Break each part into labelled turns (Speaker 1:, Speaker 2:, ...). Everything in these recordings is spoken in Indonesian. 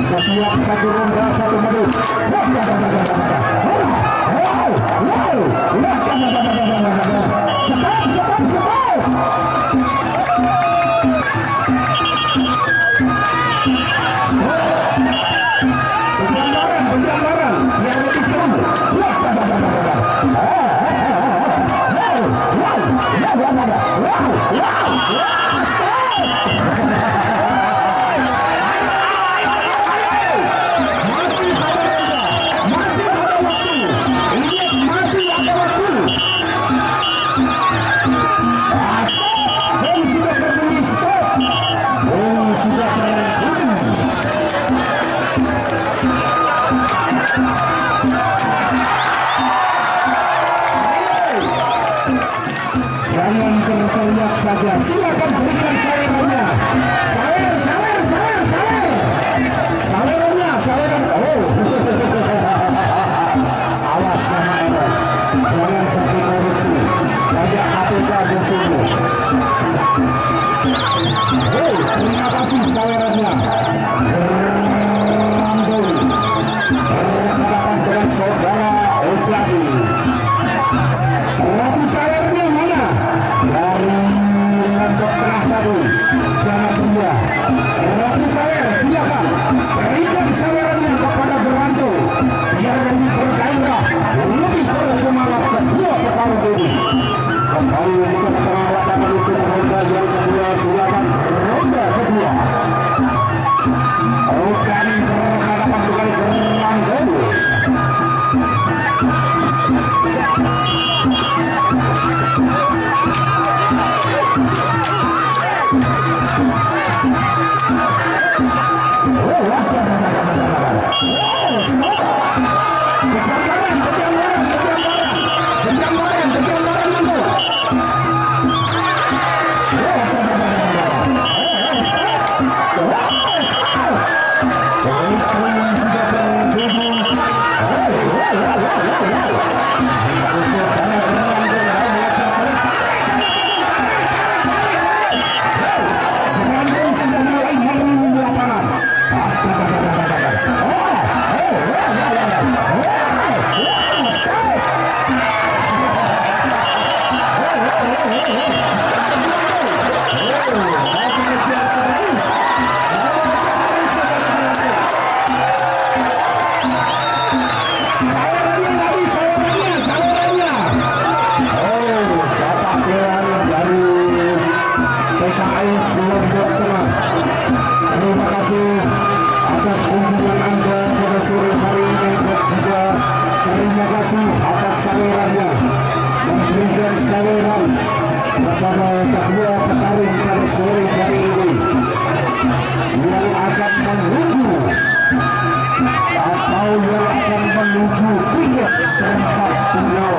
Speaker 1: Setiap satu ronde satu menit. Penjambaran yang lebih seru. Jangan berteriak saja, silakan berikan sawerannya. Sawerannya. Oh, awas sama Ero, jangan sampai korupsi. Banyak KPK di sini. Oh, terima kasih sawerannya. Berambung berhadapan dengan saudara Ojadi. Roti sawernya mana? Dari Lombok Tengah tadi. Jangan tunda. Roti sawer, silakan berikan sawerannya kepada Beranto biar lebih bergairah, lebih bersemangat kedua petarung ini. Kembali untuk tengah lapangan untuk ronde yang kedua. Silakan ronde kedua. Ojadi berhadapan dengan Beranto. Terima kasih atas kunjungan Anda pada sore hari ini dan juga terima kasih atas sawerannya memberikan saweran kepada kedua petarung pada sore hari ini yang akan menunggu atau yang akan menuju tiket tempat tinggal.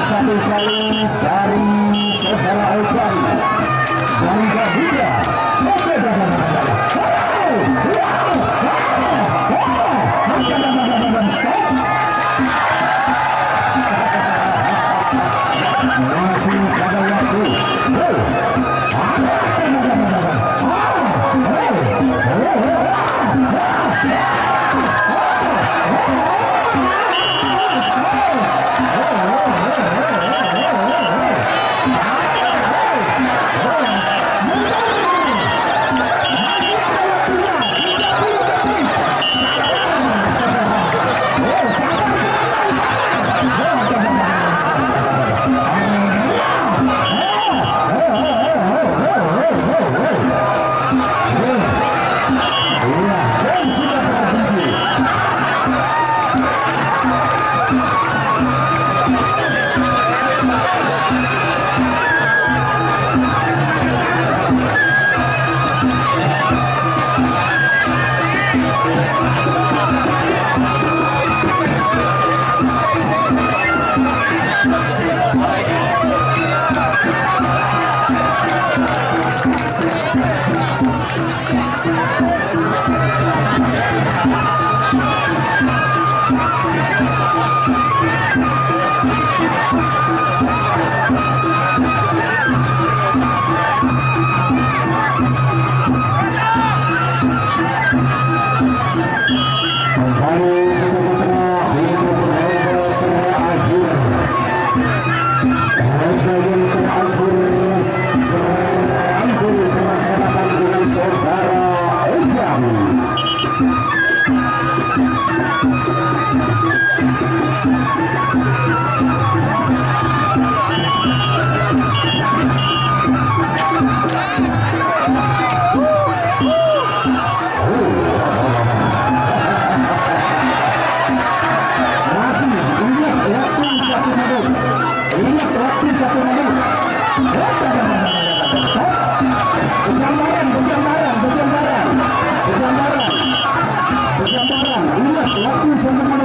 Speaker 1: Satu kali dari saudara Ojadi dari Garuda. Masih pada waktu. Berjambaran, ingat waktu 1 menit.